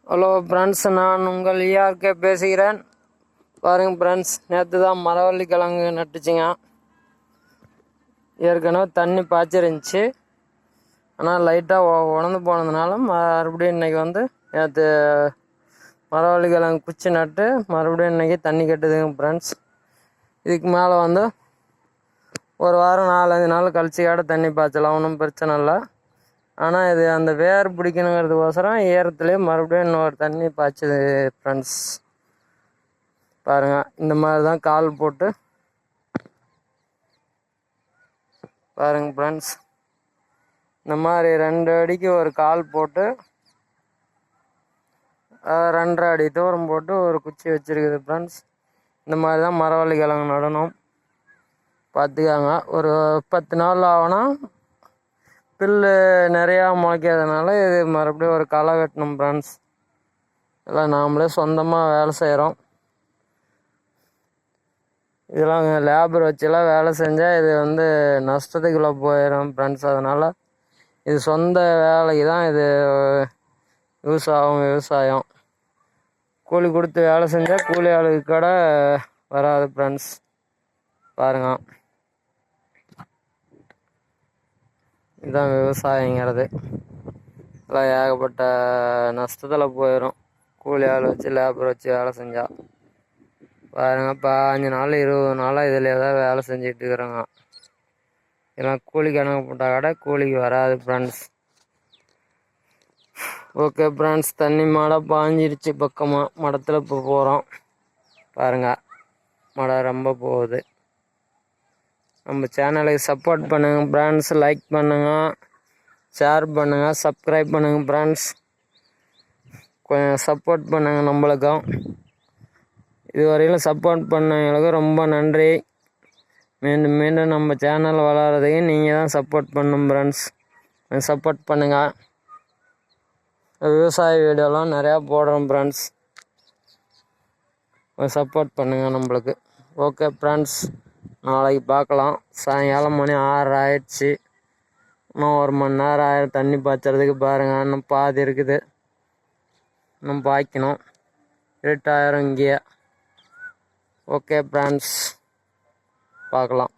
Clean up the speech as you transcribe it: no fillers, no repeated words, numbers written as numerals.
Hello friends, நான் உங்கள் ERK பேசுகிறேன். பாருங்கள் ஃப்ரெண்ட்ஸ், நேற்று தான் மரவள்ளி கிழங்கு நட்டுச்சுங்க. ஏற்கனவே தண்ணி பாய்ச்சிருந்துச்சு, ஆனால் லைட்டாக உணர்ந்து போனதுனால மறுபடியும் இன்றைக்கி நேற்று மரவள்ளி கிழங்கு குச்சி நட்டு மறுபடியும் இன்றைக்கி தண்ணி கட்டுதுங்க ஃப்ரெண்ட்ஸ். இதுக்கு மேலே ஒரு வாரம் 4-5 நாள் கழிச்சிக்காட தண்ணி பாய்ச்சலாம், ஒன்றும் பிரச்சனை இல்லை. ஆனால் இது அந்த வேர் பிடிக்கணுங்கிறதுக்கோசரம் ஈரத்துலேயே மறுபடியும் இன்னொரு தண்ணி பாய்ச்சுது ஃப்ரெண்ட்ஸ். பாருங்கள், இந்த மாதிரி தான் கால் போட்டு பாருங்க ஃப்ரெண்ட்ஸ். இந்த மாதிரி 2 அடிக்கு ஒரு கால் போட்டு 2.5 அடி தூரம் போட்டு ஒரு குச்சி வச்சுருக்குது ஃப்ரெண்ட்ஸ். இந்த மாதிரி தான் மரவள்ளி கிழங்கு நடணும். பார்த்துக்காங்க, ஒரு 10 நாள் ஆகுனா புல்லு நிறையா முளைக்கிறதுனால இது மறுபடியும் ஒரு களை வெட்டணும் ஃப்ரெண்ட்ஸ். இதெல்லாம் நாமளே சொந்தமாக வேலை செய்கிறோம். இதெல்லாம் லேபர் வச்சுலாம் வேலை செஞ்சால் இது நஷ்டத்துக்குள்ளே போயிடும் ஃப்ரெண்ட்ஸ். அதனால் இது சொந்த வேலைக்கு தான் இது யூஸ் ஆகும். விவசாயம் கூலி கொடுத்து வேலை செஞ்சால் கூலி ஆளுக்கு கூட வராது ஃப்ரெண்ட்ஸ். பாருங்க, இதுதான் விவசாயங்கிறது. எல்லாம் ஏகப்பட்ட நஷ்டத்தில் போயிடும் கூலி ஆள் வச்சு லேபர் வச்சு வேலை செஞ்சால். பாருங்க, 15 நாள் 20 நாளாக இதில் ஏதாவது வேலை செஞ்சுட்டு இருக்கிறோங்க. இதெல்லாம் கூலி கணக்கு போட்டால் கூட கூலிக்கு வராது ஃப்ரெண்ட்ஸ். ஓகே ஃப்ரெண்ட்ஸ், தண்ணி மழை பாஞ்சிருச்சு. பக்கமாக மடத்தில் இப்போ போகிறோம். பாருங்கள், மழை ரொம்ப போகுது. நம்ம சேனலுக்கு சப்போர்ட் பண்ணுங்கள் ஃப்ரெண்ட்ஸ். லைக் பண்ணுங்கள், ஷேர் பண்ணுங்கள், சப்ஸ்கிரைப் பண்ணுங்கள் ஃப்ரெண்ட்ஸ். கொஞ்சம் சப்போர்ட் பண்ணுங்கள் நம்மளுக்கும். இதுவரையிலும் சப்போர்ட் பண்ணவங்களுக்கு ரொம்ப நன்றி. மீண்டும் மீண்டும் நம்ம சேனல் வளர்கிறதுக்கு நீங்கள் தான் சப்போர்ட் பண்ணணும் ஃப்ரெண்ட்ஸ். சப்போர்ட் பண்ணுங்கள். விவசாய வீடியோலாம் நிறையா போடுறோம் ஃப்ரெண்ட்ஸ். சப்போர்ட் பண்ணுங்கள் நம்மளுக்கு. ஓகே ஃப்ரெண்ட்ஸ், நாளைக்கு பார்க்கலாம். சாயங்காலம் மணி 6 ஆயிடுச்சு. இன்னும் 1 மணி நேரம் ஆயிரம் தண்ணி பாய்ச்சறதுக்கு. பாருங்கள், இன்னும் பாதி இருக்குது, இன்னும் பாய்க்கணும். இருட்டாயிரம் இங்கேயே. ஓகே ஃப்ரெண்ட்ஸ், பார்க்கலாம்.